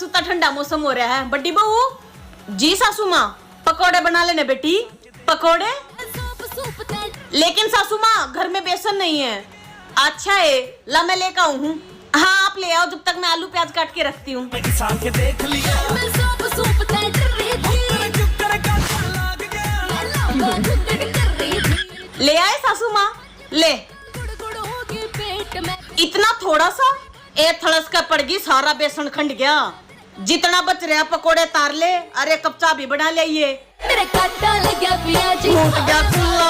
सासू ता ठंडा मौसम हो रहा है। बड्डी बहू जी सासू माँ पकोड़े बना लेने बेटी। पकोड़े? लेकिन सासू माँ घर में बेसन नहीं है। अच्छा है ला मैं लेकर आऊँ हूँ। हाँ आप ले आओ जब तक मैं आलू प्याज काट के रखती हूँ। ले आए सासू माँ ले। इतना थोड़ा सा ए थड़स का पड़ गई सारा बेसन खंड गया। जितना बच रहा पकोड़े तार ले। अरे कपचा भी बना ले ये। मेरे काटा लग गया प्याज। टूट गया खुला।